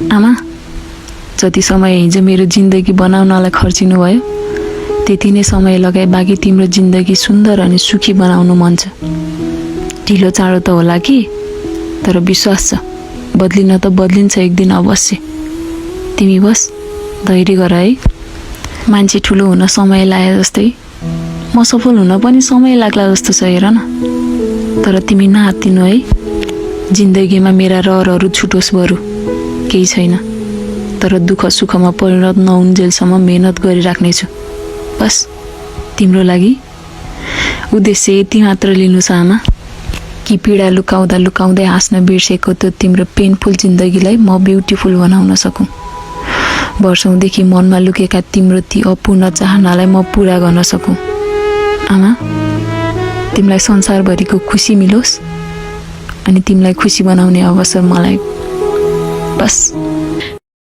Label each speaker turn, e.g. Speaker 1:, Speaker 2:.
Speaker 1: आमा जति समय हिजो मेरो जिन्दगी बनाउनलाई खर्चिनु भयो त्यति नै समय लगाए बाँकी तिम्रो जिन्दगी सुन्दर अनि सुखी बनाउनु मन छ। ढिलो चाँडो त होला कि तर विश्वास छ बदलिन त बदलिन्छ एक दिन अवश्य। तिमी बस धैर्य गर है। मान्छे ठुलो हुन समय लागे जस्तै म सफल हुन पनि समय लाग्ला जस्तो छ हेर न। तर तिमी नहात्तिनु है। जिन्दगीमा मेरा रहरहरू छुटोस् बरु केही छैन तर दुःख सुखमा परिणत नहुन्जेलसम्म मेहनत गरिराख्नेछु। बस तिम्रो लागि उद्देश्य यति मात्र लिनु छ आमा कि पीडा लुकाउँदा लुकाउँदै हाँस्न बिर्सेको त्यो तिम्रो पेनफुल जिन्दगीलाई म ब्युटिफुल बनाउन सकौँ। वर्षौँदेखि मनमा लुकेका तिम्रो ती अपूर्ण चाहनालाई म पुरा गर्न सकौँ। आमा तिमीलाई संसारभरिको खुसी मिलोस् अनि तिमीलाई खुसी बनाउने अवसर मलाई बस